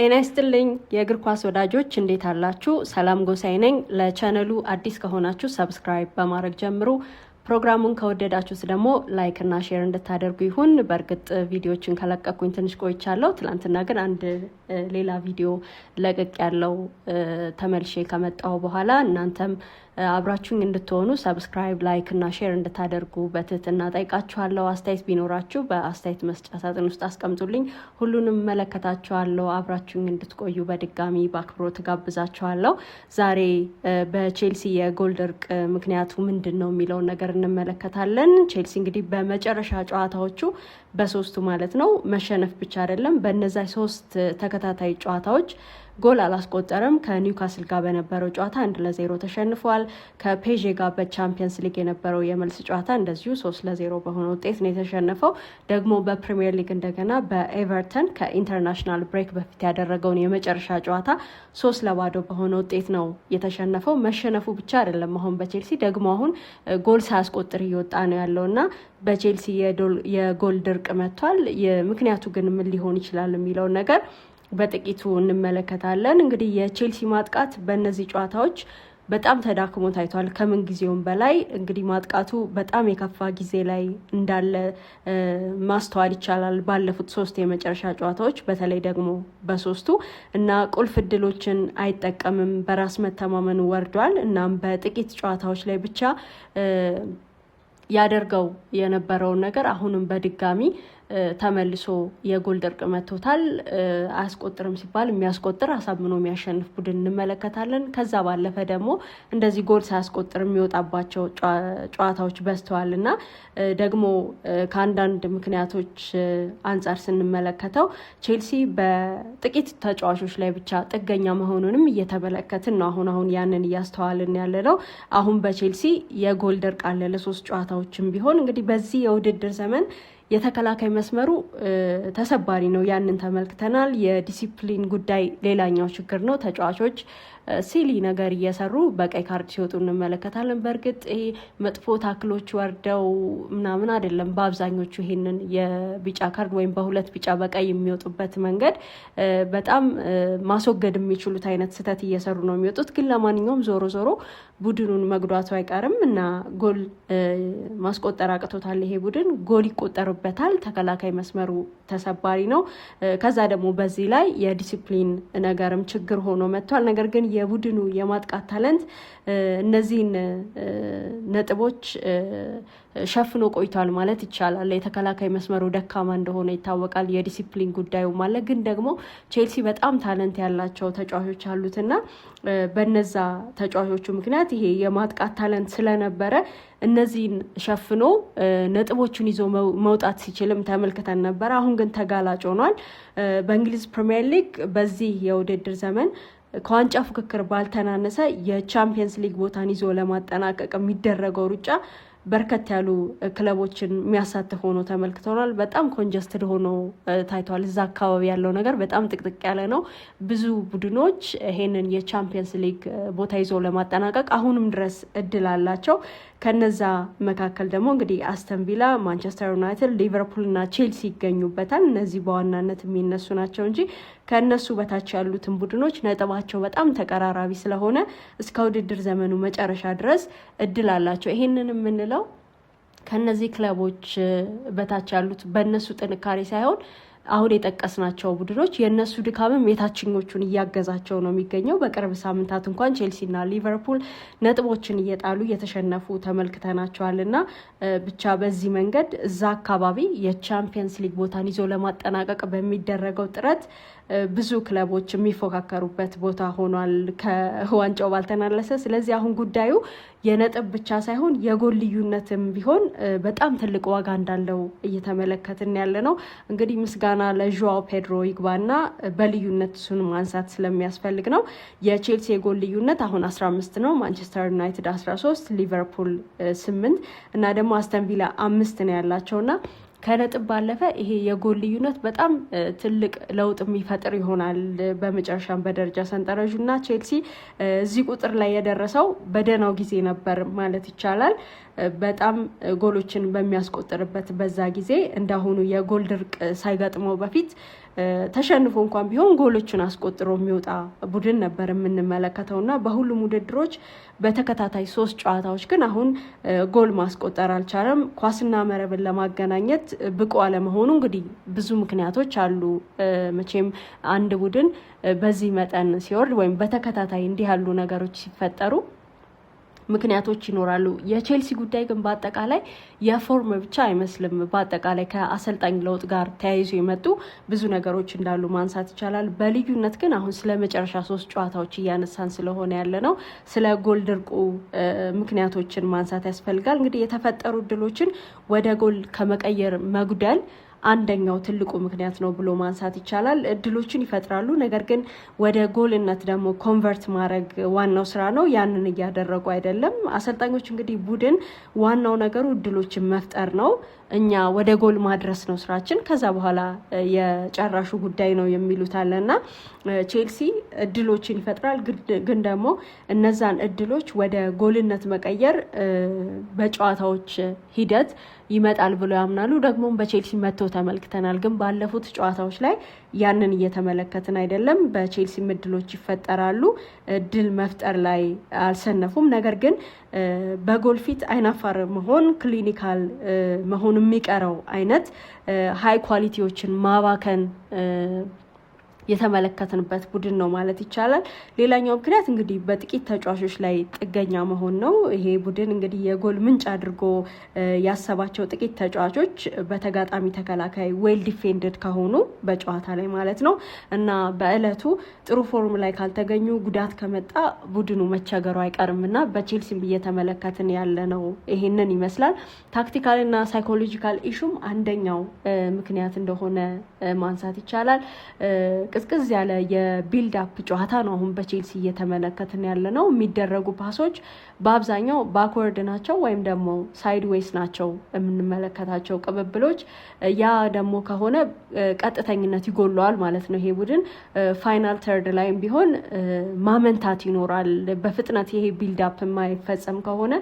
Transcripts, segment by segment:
ጤና ይስጥልኝ የእግር ኳስ ወዳጆች እንዴት አላችሁ? ሰላም ጎሳይ ነኝ። ለቻናሉ አዲስ ከሆናችሁ ሰብስክራይብ በማድረግ ጀምሩ። ፕሮግራሙን ከወደዳችሁት ደግሞ ላይክ እና ሼር እንድታደርጉ ይሁን። በእርግጥ ቪዲዮችን ከለቀኩኝ ትንሽ ቆይቻለሁ። ትናንትና ግን አንድ ሌላ ቪዲዮ ለቅቅ ያለው ተመልሼ ከመጣሁ በኋላ እናንተም አብራችሁኝ እንድትሆኑ ሰብስክራይብ ላይክ እና ሼር እንድታደርጉ በትህትና ጠይቃችኋለሁ። አስተያየት ቢኖራችሁ በአስተያየት መስጫ ሳጥን ውስጥ አስቀምጡልኝ። ሁሉንም መለከታችኋለሁ። አብራችሁኝ እንድትቆዩ በድጋሚ በአክብሮት ጋብዛችኋለሁ። ዛሬ በቼልሲ የጎል ድርቅ ምክንያቱ ምንድነው የሚለውን ነገር እንመለከታለን። ቼልሲ እንግዲህ በመጨረሻ ጨዋታዎቹ በሶስቱ ማለት ነው መሸነፍ ብቻ አይደለም፣ በእነዛ 3 ተከታታይ ጨዋታዎች ጎል አላስቆጠረም። ከኒውካስል ጋር በነበረው ጨዋታ 1-0 ተሸንፏል። ከፔዤ ጋር በቻምፒየንስ ሊግ የነበረው የመልስ ጨዋታ እንደዚሁ 3-0 በሆነ ውጤት ነው የተሸነፈው። ደግሞ በፕሪሚየር ሊግ እንደገና በኤቨርተን ከኢንተርናሽናል ብሬክ በፊት ያደረገውን የመጨረሻ ጨዋታ 3-0 በሆነ ውጤት ነው የተሸነፈው። መሸነፉ ብቻ አይደለም፣ አሁን በቼልሲ ደግሞ አሁን ጎል ሳያስቆጥር እየወጣ ነው ያለውና በቼልሲ የጎል ድርቅ መጥቷል። ምክንያቱ ግን ምን ሊሆን ይችላል የሚለውን ነገር በጥቂቱ እንመለከታለን። እንግዲህ የቼልሲ ማጥቃት በእነዚህ ጨዋታዎች በጣም ተዳክሞ ታይቷል። ከምን ጊዜውም በላይ እንግዲህ ማጥቃቱ በጣም የከፋ ጊዜ ላይ እንዳለ ማስተዋል ይቻላል። ባለፉት 3 የመጨረሻ ጨዋታዎች በተለይ ደግሞ በ3ቱ እና ቁልፍ እድሎችን አይጠቀምም። በራስ መተማመኑ ወርዷል። እናም በጥቂት ጨዋታዎች ላይ ብቻ ያደርገው የነበረውን ነገር አሁንም በድጋሚ ተመልሶ የጎል ድርቅ መጥቶታል። አያስቆጥርም ሲባል የሚያስቆጥር አሳምኖ የሚያሸንፍ ቡድን እንመለከታለን። ከዛ ባለፈ ደግሞ እንደዚህ ጎል ሳያስቆጥር የሚወጣባቸው ጨዋታዎች በዝተዋል እና ደግሞ ከአንዳንድ ምክንያቶች አንጻር ስንመለከተው ቼልሲ በጥቂት ተጫዋቾች ላይ ብቻ ጥገኛ መሆኑንም እየተመለከትን ነው። አሁን ያንን እያስተዋልን ያለ ነው። አሁን በቼልሲ የጎል ድርቅ አለ ለ3 ጨዋታዎችም ቢሆን እንግዲህ በዚህ የውድድር ዘመን የተከላካይ መስመሩ ተሰባሪ ነው። ያንን ተመልክተናል። የዲሲፕሊን ጉዳይ ሌላኛው ችግር ነው። ተጫዋቾች ሲሊ ነገር እየሰሩ በቀይ ካርድ ሲወጡ እንመለከታለን። በእርግጥ ይሄ መጥፎ ታክሎች ወርደው ምናምን አይደለም። በአብዛኞቹ ይሄንን የቢጫ ካርድ ወይም በ2 ቢጫ በቀይ የሚወጡበት መንገድ በጣም ማስወገድ የሚችሉት አይነት ስህተት እየሰሩ ነው የሚወጡት። ግን ለማንኛውም ዞሮ ዞሮ ቡድኑን መጉዳቱ አይቀርም እና ጎል ማስቆጠር አቅቶታል። ይሄ ቡድን ጎል ይቆጠርበታል። ተከላካይ መስመሩ ተሰባሪ ነው። ከዛ ደግሞ በዚህ ላይ የዲሲፕሊን ነገርም ችግር ሆኖ መጥቷል። ነገር ግን የቡድኑ የማጥቃት ታለንት እነዚህን ነጥቦች ሸፍኖ ቆይቷል ማለት ይቻላል። የተከላካይ መስመሩ ደካማ እንደሆነ ይታወቃል። የዲሲፕሊን ጉዳዩ ማለት ግን ደግሞ ቼልሲ በጣም ታለንት ያላቸው ተጫዋቾች አሉትና በነዛ ተጫዋቾቹ ምክንያት ይሄ የማጥቃት ታለንት ስለነበረ እነዚህን ሸፍኖ ነጥቦቹን ይዞ መውጣት ሲችልም ተመልክተን ነበር። አሁን ግን ተጋላጭ ሆኗል። በእንግሊዝ ፕሪሚየር ሊግ በዚህ የውድድር ዘመን ከዋንጫ ፍክክር ባልተናነሰ የቻምፒየንስ ሊግ ቦታን ይዞ ለማጠናቀቅ የሚደረገው ሩጫ በርከት ያሉ ክለቦችን የሚያሳትፍ ሆኖ ተመልክተናል። በጣም ኮንጀስትድ ሆኖ ታይቷል። እዛ አካባቢ ያለው ነገር በጣም ጥቅጥቅ ያለ ነው። ብዙ ቡድኖች ይሄንን የቻምፒየንስ ሊግ ቦታ ይዞ ለማጠናቀቅ አሁንም ድረስ እድል አላቸው። ከነዛ መካከል ደግሞ እንግዲህ አስተን ቪላ፣ ማንቸስተር ዩናይትድ፣ ሊቨርፑል እና ቼልሲ ይገኙበታል። እነዚህ በዋናነት የሚነሱ ናቸው እንጂ ከነሱ በታች ያሉትን ቡድኖች ነጥባቸው በጣም ተቀራራቢ ስለሆነ እስከ ውድድር ዘመኑ መጨረሻ ድረስ እድል አላቸው። ይሄንን የምንለው ከነዚህ ክለቦች በታች ያሉት በእነሱ ጥንካሬ ሳይሆን አሁን የጠቀስናቸው ቡድኖች የነሱ ድካምም የታችኞቹን እያገዛቸው ነው የሚገኘው። በቅርብ ሳምንታት እንኳን ቼልሲና ሊቨርፑል ነጥቦችን እየጣሉ እየተሸነፉ ተመልክተናቸዋልና ብቻ በዚህ መንገድ እዛ አካባቢ የቻምፒየንስ ሊግ ቦታን ይዞ ለማጠናቀቅ በሚደረገው ጥረት ብዙ ክለቦች የሚፎካከሩበት ቦታ ሆኗል ከዋንጫው ባልተናነሰ። ስለዚህ አሁን ጉዳዩ የነጥብ ብቻ ሳይሆን የጎል ልዩነትም ቢሆን በጣም ትልቅ ዋጋ እንዳለው እየተመለከትን ያለ ነው። እንግዲህ ምስጋና ለዦአው ፔድሮ ይግባና በልዩነት እሱን ማንሳት ስለሚያስፈልግ ነው። የቼልሲ የጎል ልዩነት አሁን 15 ነው። ማንቸስተር ዩናይትድ 13፣ ሊቨርፑል 8 እና ደግሞ አስተን ቪላ 5 ነው ያላቸውና ከነጥብ ባለፈ ይሄ የጎል ልዩነት በጣም ትልቅ ለውጥ የሚፈጥር ይሆናል በመጨረሻም በደረጃ ሰንጠረዡና ቼልሲ እዚህ ቁጥር ላይ የደረሰው በደህናው ጊዜ ነበር ማለት ይቻላል። በጣም ጎሎችን በሚያስቆጥርበት በዛ ጊዜ እንዳሁኑ የጎል ድርቅ ሳይገጥመው በፊት ተሸንፎ እንኳን ቢሆን ጎሎችን አስቆጥሮ የሚወጣ ቡድን ነበር የምንመለከተውና በሁሉም ውድድሮች በተከታታይ 3 ጨዋታዎች ግን አሁን ጎል ማስቆጠር አልቻለም። ኳስና መረብን ለማገናኘት ብቁ አለመሆኑ እንግዲህ ብዙ ምክንያቶች አሉ። መቼም አንድ ቡድን በዚህ መጠን ሲወርድ ወይም በተከታታይ እንዲህ ያሉ ነገሮች ሲፈጠሩ ምክንያቶች ይኖራሉ። የቼልሲ ጉዳይ ግን በአጠቃላይ የፎርም ብቻ አይመስልም። በአጠቃላይ ከአሰልጣኝ ለውጥ ጋር ተያይዞ የመጡ ብዙ ነገሮች እንዳሉ ማንሳት ይቻላል። በልዩነት ግን አሁን ስለ መጨረሻ 3 ጨዋታዎች እያነሳን ስለሆነ ያለ ነው ስለ ጎል ድርቁ ምክንያቶችን ማንሳት ያስፈልጋል። እንግዲህ የተፈጠሩ እድሎችን ወደ ጎል ከመቀየር መጉደል አንደኛው ትልቁ ምክንያት ነው ብሎ ማንሳት ይቻላል። እድሎችን ይፈጥራሉ፣ ነገር ግን ወደ ጎልነት ደግሞ ኮንቨርት ማድረግ ዋናው ስራ ነው። ያንን እያደረጉ አይደለም አሰልጣኞች። እንግዲህ ቡድን ዋናው ነገሩ እድሎችን መፍጠር ነው፣ እኛ ወደ ጎል ማድረስ ነው ስራችን፣ ከዛ በኋላ የጨራሹ ጉዳይ ነው የሚሉት አለና ቼልሲ እድሎችን ይፈጥራል፣ ግን ደግሞ እነዛን እድሎች ወደ ጎልነት መቀየር በጨዋታዎች ሂደት ይመጣል ብሎ ያምናሉ። ደግሞ በቼልሲ መጥቶ ተመልክተናል፣ ግን ባለፉት ጨዋታዎች ላይ ያንን እየተመለከትን አይደለም። በቼልሲ እድሎች ይፈጠራሉ፣ እድል መፍጠር ላይ አልሰነፉም። ነገር ግን በጎል ፊት አይናፋር መሆን፣ ክሊኒካል መሆን የሚቀረው አይነት ሃይ ኳሊቲዎችን ማባከን የተመለከትንበት ቡድን ነው ማለት ይቻላል። ሌላኛው ምክንያት እንግዲህ በጥቂት ተጫዋቾች ላይ ጥገኛ መሆን ነው። ይሄ ቡድን እንግዲህ የጎል ምንጭ አድርጎ ያሰባቸው ጥቂት ተጫዋቾች በተጋጣሚ ተከላካይ ዌል ዲፌንድድ ከሆኑ በጨዋታ ላይ ማለት ነው እና በእለቱ ጥሩ ፎርም ላይ ካልተገኙ ጉዳት ከመጣ ቡድኑ መቸገሩ አይቀርም እና በቼልሲም እየተመለከትን ያለ ነው ይሄንን ይመስላል። ታክቲካልና ሳይኮሎጂካል ኢሹም አንደኛው ምክንያት እንደሆነ ማንሳት ይቻላል። ቅዝቅዝ ያለ የቢልድ አፕ ጨዋታ ነው አሁን በቼልሲ እየተመለከትን ያለ ነው። የሚደረጉ ፓሶች በአብዛኛው ባክወርድ ናቸው ወይም ደግሞ ሳይድ ዌይስ ናቸው የምንመለከታቸው ቅብብሎች። ያ ደግሞ ከሆነ ቀጥተኝነት ይጎለዋል ማለት ነው። ይሄ ቡድን ፋይናል ተርድ ላይም ቢሆን ማመንታት ይኖራል። በፍጥነት ይሄ ቢልድ አፕ የማይፈጸም ከሆነ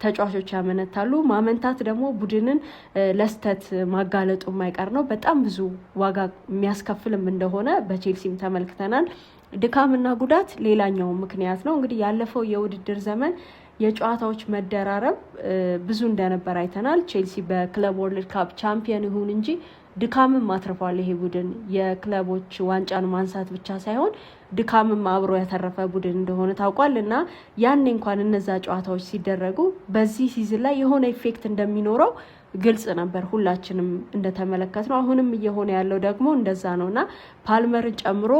ተጫዋቾች ያመነታሉ። ማመንታት ደግሞ ቡድንን ለስተት ማጋለጡ የማይቀር ነው። በጣም ብዙ ዋጋ የሚያስከፍልም እንደሆነ በቼልሲም ተመልክተናል። ድካምና ጉዳት ሌላኛው ምክንያት ነው። እንግዲህ ያለፈው የውድድር ዘመን የጨዋታዎች መደራረብ ብዙ እንደነበር አይተናል። ቼልሲ በክለብ ወርልድ ካፕ ቻምፒየን ይሁን እንጂ ድካምም አትርፏል። ይሄ ቡድን የክለቦች ዋንጫን ማንሳት ብቻ ሳይሆን ድካምም አብሮ ያተረፈ ቡድን እንደሆነ ታውቋል እና ያኔ እንኳን እነዛ ጨዋታዎች ሲደረጉ በዚህ ሲዝን ላይ የሆነ ኢፌክት እንደሚኖረው ግልጽ ነበር፣ ሁላችንም እንደተመለከት ነው። አሁንም እየሆነ ያለው ደግሞ እንደዛ ነው እና ፓልመርን ጨምሮ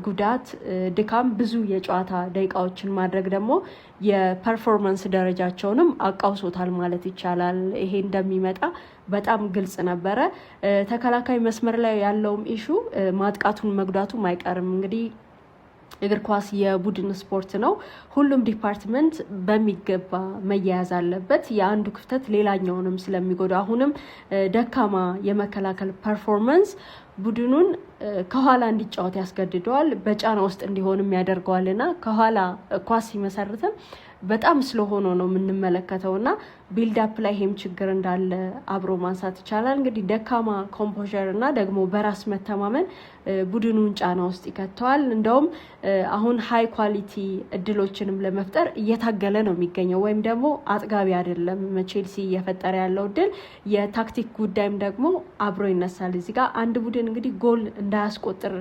ጉዳት፣ ድካም፣ ብዙ የጨዋታ ደቂቃዎችን ማድረግ ደግሞ የፐርፎርማንስ ደረጃቸውንም አቃውሶታል ማለት ይቻላል። ይሄ እንደሚመጣ በጣም ግልጽ ነበረ። ተከላካይ መስመር ላይ ያለውም ኢሹ ማጥቃቱን መጉዳቱም አይቀርም። እንግዲህ እግር ኳስ የቡድን ስፖርት ነው። ሁሉም ዲፓርትመንት በሚገባ መያያዝ አለበት። የአንዱ ክፍተት ሌላኛውንም ስለሚጎዳ አሁንም ደካማ የመከላከል ፐርፎርማንስ ቡድኑን ከኋላ እንዲጫወት ያስገድደዋል፣ በጫና ውስጥ እንዲሆንም ያደርገዋልና ከኋላ ኳስ ሲመሰርትም በጣም ስለሆነ ነው የምንመለከተው እና ቢልዳፕ ላይ ይሄም ችግር እንዳለ አብሮ ማንሳት ይቻላል። እንግዲህ ደካማ ኮምፖዠር እና ደግሞ በራስ መተማመን ቡድኑን ጫና ውስጥ ይከተዋል። እንደውም አሁን ሃይ ኳሊቲ እድሎችንም ለመፍጠር እየታገለ ነው የሚገኘው ወይም ደግሞ አጥጋቢ አይደለም ቼልሲ እየፈጠረ ያለው እድል። የታክቲክ ጉዳይም ደግሞ አብሮ ይነሳል እዚህ ጋር። አንድ ቡድን እንግዲህ ጎል እንዳያስቆጥር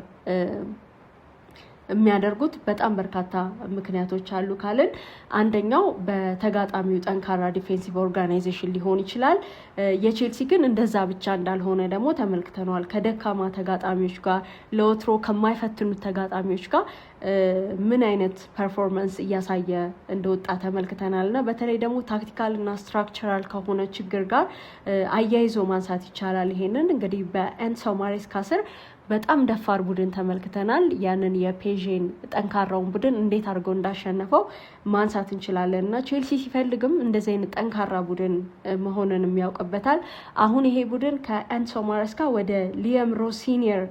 የሚያደርጉት በጣም በርካታ ምክንያቶች አሉ ካልን አንደኛው በተጋጣሚው ጠንካራ ዲፌንሲቭ ኦርጋናይዜሽን ሊሆን ይችላል። የቼልሲ ግን እንደዛ ብቻ እንዳልሆነ ደግሞ ተመልክተናል። ከደካማ ተጋጣሚዎች ጋር ለወትሮ ከማይፈትኑት ተጋጣሚዎች ጋር ምን አይነት ፐርፎርማንስ እያሳየ እንደወጣ ተመልክተናል እና በተለይ ደግሞ ታክቲካል እና ስትራክቸራል ከሆነ ችግር ጋር አያይዞ ማንሳት ይቻላል። ይሄንን እንግዲህ በኤንሶ ማሬስካ ስር በጣም ደፋር ቡድን ተመልክተናል። ያንን የፔዥን ጠንካራውን ቡድን እንዴት አድርገው እንዳሸነፈው ማንሳት እንችላለን እና ቼልሲ ሲፈልግም እንደዚህ አይነት ጠንካራ ቡድን መሆንን የሚያውቅበታል። አሁን ይሄ ቡድን ከኤንሶ ማሬስካ ወደ ሊያም ሮስ ሲኒየር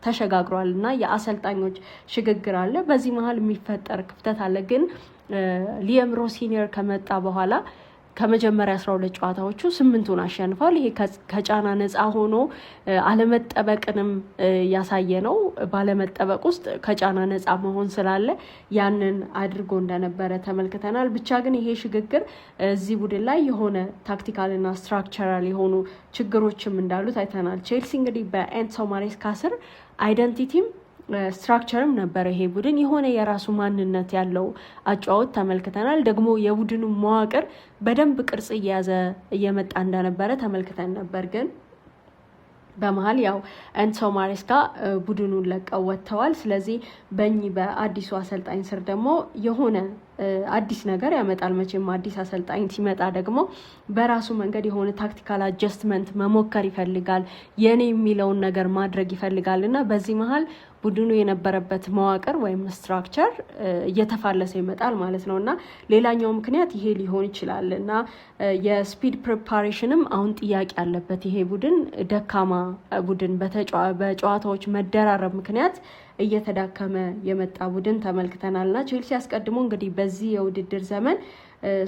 ተሸጋግሯል እና የአሰልጣኞች ሽግግር አለ። በዚህ መሀል የሚፈጠር ክፍተት አለ። ግን ሊያም ሮስ ሲኒየር ከመጣ በኋላ ከመጀመሪያ 12 ጨዋታዎቹ 8ቱን አሸንፏል። ይሄ ከጫና ነፃ ሆኖ አለመጠበቅንም ያሳየ ነው። ባለመጠበቅ ውስጥ ከጫና ነፃ መሆን ስላለ ያንን አድርጎ እንደነበረ ተመልክተናል። ብቻ ግን ይሄ ሽግግር እዚህ ቡድን ላይ የሆነ ታክቲካልና ስትራክቸራል የሆኑ ችግሮችም እንዳሉት አይተናል። ቼልሲ እንግዲህ በኤንዞ ማሬስካ ስር አይደንቲቲም ስትራክቸርም ነበረ። ይሄ ቡድን የሆነ የራሱ ማንነት ያለው አጫወት ተመልክተናል። ደግሞ የቡድኑ መዋቅር በደንብ ቅርጽ እየያዘ እየመጣ እንደነበረ ተመልክተን ነበር። ግን በመሀል ያው ኤንዞ ማሬስካ ቡድኑን ለቀው ወጥተዋል። ስለዚህ በአዲሱ አሰልጣኝ ስር ደግሞ የሆነ አዲስ ነገር ያመጣል። መቼም አዲስ አሰልጣኝ ሲመጣ ደግሞ በራሱ መንገድ የሆነ ታክቲካል አጀስትመንት መሞከር ይፈልጋል፣ የኔ የሚለውን ነገር ማድረግ ይፈልጋል እና በዚህ መሀል ቡድኑ የነበረበት መዋቅር ወይም ስትራክቸር እየተፋለሰ ይመጣል ማለት ነው እና ሌላኛው ምክንያት ይሄ ሊሆን ይችላል እና የስፒድ ፕሪፓሬሽንም አሁን ጥያቄ አለበት። ይሄ ቡድን ደካማ ቡድን በጨዋታዎች መደራረብ ምክንያት እየተዳከመ የመጣ ቡድን ተመልክተናልና ቼልሲ አስቀድሞ እንግዲህ በዚህ የውድድር ዘመን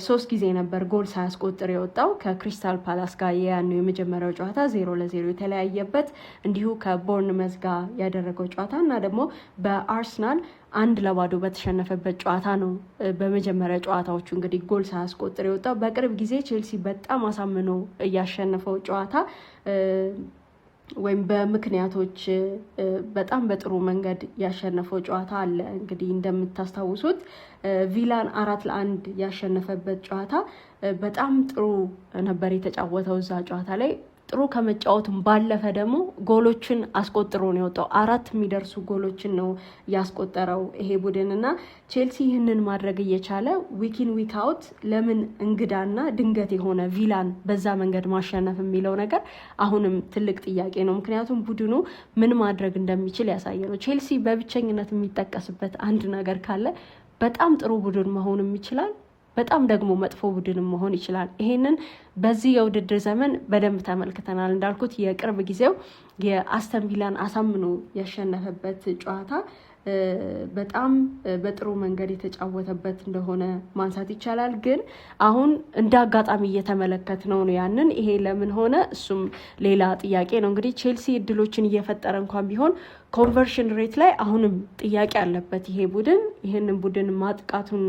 3 ጊዜ ነበር ጎል ሳያስቆጥር የወጣው። ከክሪስታል ፓላስ ጋር ያነው የመጀመሪያው ጨዋታ 0-0 የተለያየበት፣ እንዲሁ ከቦርንመዝ ጋር ያደረገው ጨዋታ እና ደግሞ በአርሰናል 1-0 በተሸነፈበት ጨዋታ ነው በመጀመሪያ ጨዋታዎቹ እንግዲህ ጎል ሳያስቆጥር የወጣው። በቅርብ ጊዜ ቼልሲ በጣም አሳምኖ እያሸነፈው ጨዋታ ወይም በምክንያቶች በጣም በጥሩ መንገድ ያሸነፈው ጨዋታ አለ። እንግዲህ እንደምታስታውሱት ቪላን 4-1 ያሸነፈበት ጨዋታ በጣም ጥሩ ነበር የተጫወተው። እዛ ጨዋታ ላይ ጥሩ ከመጫወቱም ባለፈ ደግሞ ጎሎችን አስቆጥሮ ነው የወጣው። 4 የሚደርሱ ጎሎችን ነው ያስቆጠረው ይሄ ቡድን እና ቼልሲ ይህንን ማድረግ እየቻለ ዊኪን ዊክ አውት ለምን እንግዳና ድንገት የሆነ ቪላን በዛ መንገድ ማሸነፍ የሚለው ነገር አሁንም ትልቅ ጥያቄ ነው። ምክንያቱም ቡድኑ ምን ማድረግ እንደሚችል ያሳየ ነው። ቼልሲ በብቸኝነት የሚጠቀስበት አንድ ነገር ካለ በጣም ጥሩ ቡድን መሆንም ይችላል፣ በጣም ደግሞ መጥፎ ቡድንም መሆን ይችላል። ይሄንን በዚህ የውድድር ዘመን በደንብ ተመልክተናል። እንዳልኩት የቅርብ ጊዜው የአስተን ቪላን አሳምኖ ያሸነፈበት ጨዋታ በጣም በጥሩ መንገድ የተጫወተበት እንደሆነ ማንሳት ይቻላል። ግን አሁን እንደ አጋጣሚ እየተመለከት ነው ያንን። ይሄ ለምን ሆነ እሱም ሌላ ጥያቄ ነው። እንግዲህ ቼልሲ እድሎችን እየፈጠረ እንኳን ቢሆን ኮንቨርሽን ሬት ላይ አሁንም ጥያቄ አለበት ይሄ ቡድን። ይህንን ቡድን ማጥቃቱን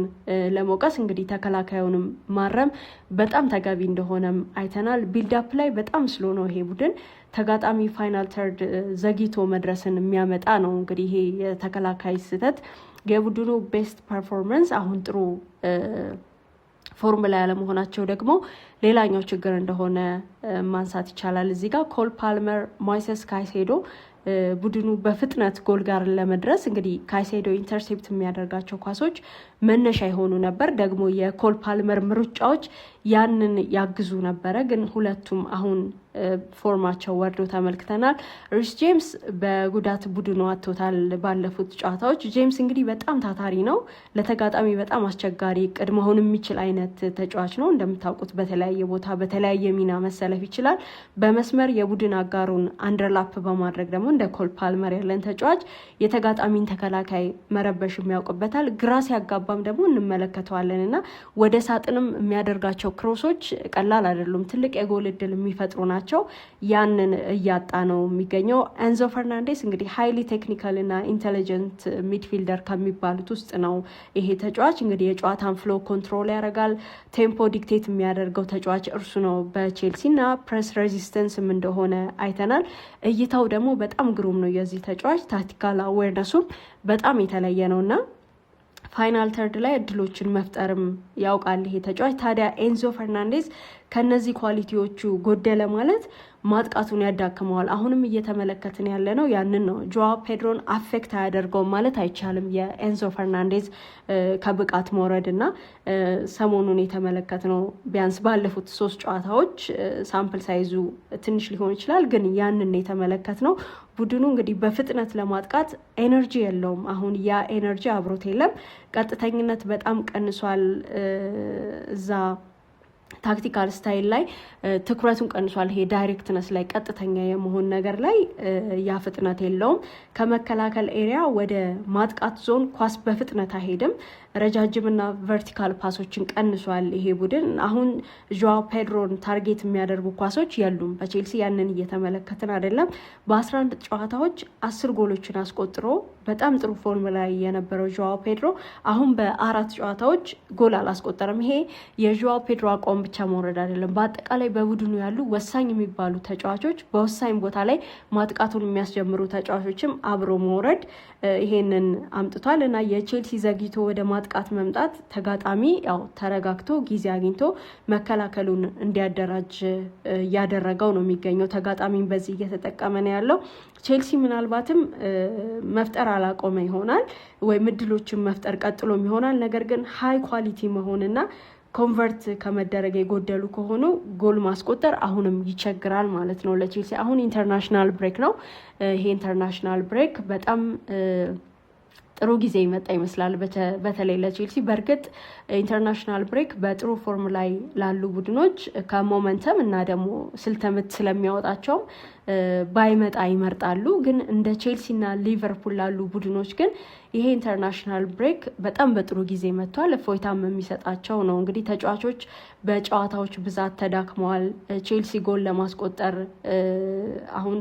ለመውቀስ እንግዲህ ተከላካዩንም ማረም በጣም ተገቢ እንደሆነም አይተናል። ቢልዳፕ ላይ በጣም ስሎ ነው ይሄ ቡድን። ተጋጣሚ ፋይናል ተርድ ዘግይቶ መድረስን የሚያመጣ ነው። እንግዲህ ይሄ የተከላካይ ስህተት የቡድኑ ቤስት ፐርፎርመንስ አሁን ጥሩ ፎርሙላ ያለመሆናቸው ደግሞ ሌላኛው ችግር እንደሆነ ማንሳት ይቻላል። እዚህ ጋር ኮል ፓልመር፣ ሞይሴስ ካይሴዶ ቡድኑ በፍጥነት ጎል ጋር ለመድረስ እንግዲህ ካይሴዶ ኢንተርሴፕት የሚያደርጋቸው ኳሶች መነሻ የሆኑ ነበር። ደግሞ የኮል ፓልመር ምርጫዎች ያንን ያግዙ ነበረ። ግን ሁለቱም አሁን ፎርማቸው ወርዶ ተመልክተናል። ሪስ ጄምስ በጉዳት ቡድኑ አጥቶታል ባለፉት ጨዋታዎች። ጄምስ እንግዲህ በጣም ታታሪ ነው። ለተጋጣሚ በጣም አስቸጋሪ ቅድ መሆን የሚችል አይነት ተጫዋች ነው። እንደምታውቁት በተለያየ ቦታ በተለያየ ሚና መሰለፍ ይችላል። በመስመር የቡድን አጋሩን አንደርላፕ በማድረግ ደግሞ እንደ ኮል ፓልመር ያለን ተጫዋች የተጋጣሚን ተከላካይ መረበሽ የሚያውቅበታል። ግራ ሲያጋባም ደግሞ እንመለከተዋለን እና ወደ ሳጥንም የሚያደርጋቸው ክሮሶች ቀላል አይደሉም። ትልቅ የጎል እድል የሚፈጥሩ ናቸው። ያንን እያጣ ነው የሚገኘው። ኤንዞ ፈርናንዴስ እንግዲህ ሃይሊ ቴክኒካል እና ኢንቴሊጀንት ሚድፊልደር ከሚባሉት ውስጥ ነው ይሄ ተጫዋች። እንግዲህ የጨዋታን ፍሎ ኮንትሮል ያደርጋል። ቴምፖ ዲክቴት የሚያደርገው ተጫዋች እርሱ ነው በቼልሲ እና ፕሬስ ሬዚስተንስም እንደሆነ አይተናል። እይታው ደግሞ በጣም ግሩም ነው የዚህ ተጫዋች። ታክቲካል አዌርነሱም በጣም የተለየ ነው እና ፋይናል ተርድ ላይ እድሎችን መፍጠርም ያውቃል ይሄ ተጫዋች። ታዲያ ኤንዞ ፈርናንዴዝ ከነዚህ ኳሊቲዎቹ ጎደለ ማለት ማጥቃቱን ያዳክመዋል። አሁንም እየተመለከትን ያለ ነው ያንን ነው። ጆዋ ፔድሮን አፌክት አያደርገውም ማለት አይቻልም የኤንዞ ፈርናንዴዝ ከብቃት መውረድ እና ሰሞኑን የተመለከትነው ቢያንስ ባለፉት 3 ጨዋታዎች ሳምፕል ሳይዙ ትንሽ ሊሆን ይችላል፣ ግን ያንን የተመለከትነው ቡድኑ እንግዲህ በፍጥነት ለማጥቃት ኤነርጂ የለውም። አሁን ያ ኤነርጂ አብሮት የለም። ቀጥተኝነት በጣም ቀንሷል። እዛ ታክቲካል ስታይል ላይ ትኩረቱን ቀንሷል። ይሄ ዳይሬክትነስ ላይ ቀጥተኛ የመሆን ነገር ላይ ያ ፍጥነት የለውም። ከመከላከል ኤሪያ ወደ ማጥቃት ዞን ኳስ በፍጥነት አይሄድም። ረጃጅምና ቨርቲካል ፓሶችን ቀንሷል ይሄ ቡድን። አሁን ጆአው ፔድሮን ታርጌት የሚያደርጉ ኳሶች የሉም በቼልሲ ያንን እየተመለከትን አይደለም። በ11 ጨዋታዎች 10 ጎሎችን አስቆጥሮ በጣም ጥሩ ፎርም ላይ የነበረው ጆአው ፔድሮ አሁን በ4 ጨዋታዎች ጎል አላስቆጠረም። ይሄ የጆአው ፔድሮ አቋም ብቻ መውረድ አይደለም፣ በአጠቃላይ በቡድኑ ያሉ ወሳኝ የሚባሉ ተጫዋቾች በወሳኝ ቦታ ላይ ማጥቃቱን የሚያስጀምሩ ተጫዋቾችም አብሮ መውረድ ይሄንን አምጥቷል እና የቼልሲ ዘግይቶ ወደ ማጥቃት መምጣት ተጋጣሚ ያው ተረጋግቶ ጊዜ አግኝቶ መከላከሉን እንዲያደራጅ እያደረገው ነው የሚገኘው። ተጋጣሚን በዚህ እየተጠቀመ ነው ያለው። ቼልሲ ምናልባትም መፍጠር አላቆመ ይሆናል ወይም እድሎችን መፍጠር ቀጥሎም ይሆናል። ነገር ግን ሃይ ኳሊቲ መሆንና ኮንቨርት ከመደረግ የጎደሉ ከሆኑ ጎል ማስቆጠር አሁንም ይቸግራል ማለት ነው ለቼልሲ። አሁን ኢንተርናሽናል ብሬክ ነው። ይሄ ኢንተርናሽናል ብሬክ በጣም ጥሩ ጊዜ ይመጣ ይመስላል በተለይ ለቼልሲ። በእርግጥ ኢንተርናሽናል ብሬክ በጥሩ ፎርም ላይ ላሉ ቡድኖች ከሞመንተም እና ደግሞ ስልተምት ስለሚያወጣቸው ባይመጣ ይመርጣሉ። ግን እንደ ቼልሲ እና ሊቨርፑል ላሉ ቡድኖች ግን ይሄ ኢንተርናሽናል ብሬክ በጣም በጥሩ ጊዜ መጥቷል። እፎይታም የሚሰጣቸው ነው። እንግዲህ ተጫዋቾች በጨዋታዎች ብዛት ተዳክመዋል። ቼልሲ ጎል ለማስቆጠር አሁን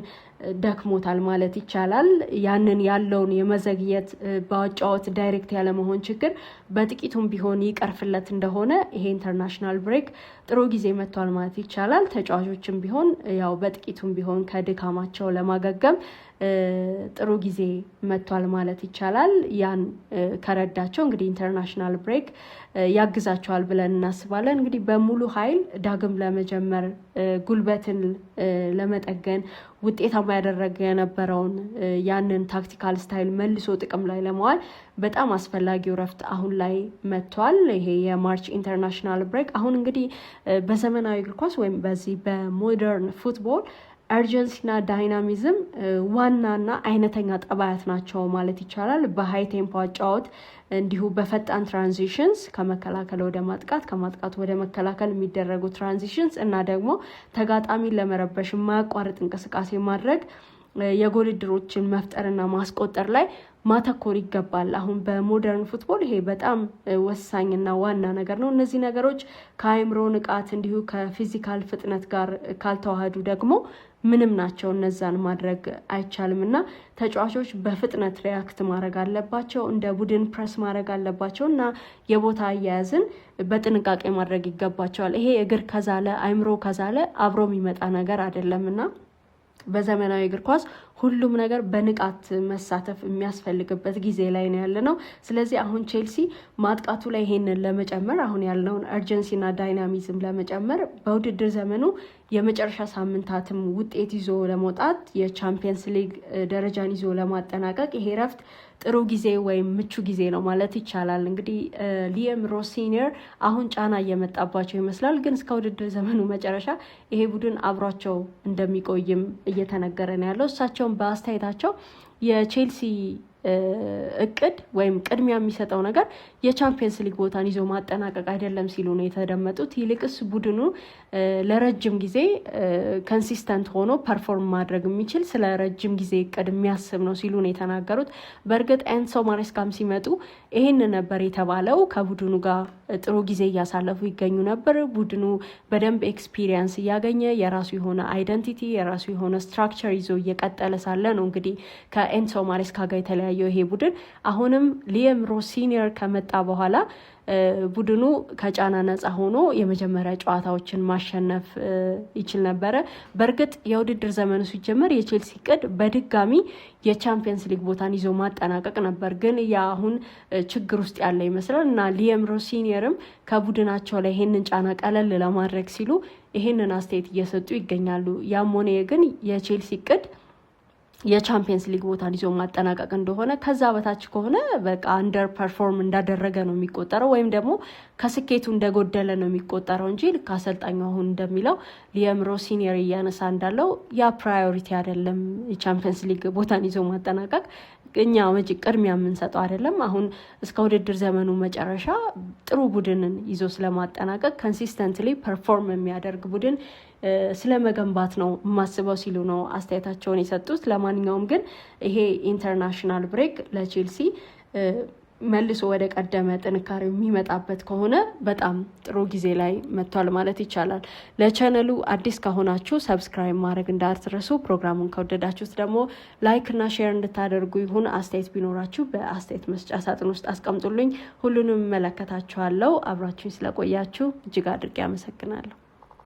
ደክሞታል ማለት ይቻላል። ያንን ያለውን የመዘግየት በአጫወት ዳይሬክት ያለመሆን ችግር በጥቂቱም ቢሆን ይቀርፍለት እንደሆነ ይሄ ኢንተርናሽናል ብሬክ ጥሩ ጊዜ መጥቷል ማለት ይቻላል። ተጫዋቾችም ቢሆን ያው በጥቂቱም ቢሆን ከድካማቸው ለማገገም ጥሩ ጊዜ መጥቷል ማለት ይቻላል። ያን ከረዳቸው እንግዲህ ኢንተርናሽናል ብሬክ ያግዛቸዋል ብለን እናስባለን። እንግዲህ በሙሉ ኃይል ዳግም ለመጀመር ጉልበትን ለመጠገን ውጤታማ ያደረገ የነበረውን ያንን ታክቲካል ስታይል መልሶ ጥቅም ላይ ለመዋል በጣም አስፈላጊው ረፍት አሁን ላይ መጥቷል። ይሄ የማርች ኢንተርናሽናል ብሬክ አሁን እንግዲህ በዘመናዊ እግር ኳስ ወይም በዚህ በሞደርን ፉትቦል አርጀንሲና ዳይናሚዝም ዋናና አይነተኛ ጠባያት ናቸው ማለት ይቻላል። በሃይ ቴምፖ አጫወት እንዲሁ በፈጣን ትራንዚሽንስ ከመከላከል ወደ ማጥቃት ከማጥቃት ወደ መከላከል የሚደረጉ ትራንዚሽንስ እና ደግሞ ተጋጣሚን ለመረበሽ የማያቋርጥ እንቅስቃሴ ማድረግ የጎል ዕድሎችን መፍጠርና ማስቆጠር ላይ ማተኮር ይገባል። አሁን በሞደርን ፉትቦል ይሄ በጣም ወሳኝና ዋና ነገር ነው። እነዚህ ነገሮች ከአእምሮ ንቃት እንዲሁ ከፊዚካል ፍጥነት ጋር ካልተዋሃዱ ደግሞ ምንም ናቸው። እነዛን ማድረግ አይቻልም እና ተጫዋቾች በፍጥነት ሪያክት ማድረግ አለባቸው። እንደ ቡድን ፕረስ ማድረግ አለባቸው እና የቦታ አያያዝን በጥንቃቄ ማድረግ ይገባቸዋል። ይሄ እግር ከዛለ አእምሮ ከዛለ አብሮ የሚመጣ ነገር አይደለም እና በዘመናዊ እግር ኳስ ሁሉም ነገር በንቃት መሳተፍ የሚያስፈልግበት ጊዜ ላይ ነው ያለነው። ስለዚህ አሁን ቼልሲ ማጥቃቱ ላይ ይሄንን ለመጨመር አሁን ያለውን አርጀንሲና ዳይናሚዝም ለመጨመር በውድድር ዘመኑ የመጨረሻ ሳምንታትም ውጤት ይዞ ለመውጣት የቻምፒየንስ ሊግ ደረጃን ይዞ ለማጠናቀቅ ይሄ ረፍት ጥሩ ጊዜ ወይም ምቹ ጊዜ ነው ማለት ይቻላል። እንግዲህ ሊየም ሮስ ሲኒየር አሁን ጫና እየመጣባቸው ይመስላል። ግን እስከ ውድድር ዘመኑ መጨረሻ ይሄ ቡድን አብሯቸው እንደሚቆይም እየተነገረ ነው ያለው። እሳቸውን በአስተያየታቸው የቼልሲ እቅድ ወይም ቅድሚያ የሚሰጠው ነገር የቻምፒየንስ ሊግ ቦታን ይዞ ማጠናቀቅ አይደለም ሲሉ ነው የተደመጡት። ይልቅስ ቡድኑ ለረጅም ጊዜ ኮንሲስተንት ሆኖ ፐርፎርም ማድረግ የሚችል ስለ ረጅም ጊዜ እቅድ የሚያስብ ነው ሲሉ ነው የተናገሩት። በእርግጥ ኤንሶ ማሬስካም ሲመጡ ይሄን ነበር የተባለው። ከቡድኑ ጋር ጥሩ ጊዜ እያሳለፉ ይገኙ ነበር። ቡድኑ በደንብ ኤክስፒሪየንስ እያገኘ የራሱ የሆነ አይደንቲቲ የራሱ የሆነ ስትራክቸር ይዞ እየቀጠለ ሳለ ነው እንግዲህ ከኤንሶ ማሬስካ ጋር የተለያየው ይሄ ቡድን። አሁንም ሊየም ሮስ ሲኒየር ከመጣ በኋላ ቡድኑ ከጫና ነፃ ሆኖ የመጀመሪያ ጨዋታዎችን ማሸነፍ ይችል ነበረ። በእርግጥ የውድድር ዘመኑ ሲጀመር የቼልሲ እቅድ በድጋሚ የቻምፒየንስ ሊግ ቦታን ይዞ ማጠናቀቅ ነበር። ግን ያ አሁን ችግር ውስጥ ያለ ይመስላል እና ሊየም ሮስ ሲኒየርም ከቡድናቸው ላይ ይሄንን ጫና ቀለል ለማድረግ ሲሉ ይሄንን አስተያየት እየሰጡ ይገኛሉ። ያም ሆነ ግን የቼልሲ እቅድ የቻምፒየንስ ሊግ ቦታን ይዞ ማጠናቀቅ እንደሆነ ከዛ በታች ከሆነ በቃ አንደር ፐርፎርም እንዳደረገ ነው የሚቆጠረው ወይም ደግሞ ከስኬቱ እንደጎደለ ነው የሚቆጠረው እንጂ ልክ አሰልጣኙ አሁን እንደሚለው ሊየም ሮስ ሲኒየር እያነሳ እንዳለው ያ ፕራዮሪቲ አይደለም። የቻምፒየንስ ሊግ ቦታን ይዞ ማጠናቀቅ እኛ ቅድሚያ የምንሰጠው አይደለም። አሁን እስከ ውድድር ዘመኑ መጨረሻ ጥሩ ቡድንን ይዞ ስለማጠናቀቅ ኮንሲስተንትሊ ፐርፎርም የሚያደርግ ቡድን ስለመገንባት ነው የማስበው ሲሉ ነው አስተያየታቸውን የሰጡት። ለማንኛውም ግን ይሄ ኢንተርናሽናል ብሬክ ለቼልሲ መልሶ ወደ ቀደመ ጥንካሬው የሚመጣበት ከሆነ በጣም ጥሩ ጊዜ ላይ መጥቷል ማለት ይቻላል። ለቻናሉ አዲስ ከሆናችሁ ሰብስክራይብ ማድረግ እንዳትረሱ። ፕሮግራሙን ከወደዳችሁት ደግሞ ላይክ እና ሼር እንድታደርጉ ይሁን። አስተያየት ቢኖራችሁ በአስተያየት መስጫ ሳጥን ውስጥ አስቀምጡልኝ። ሁሉንም እመለከታችኋለሁ። አብራችሁኝ ስለቆያችሁ እጅግ አድርጌ አመሰግናለሁ።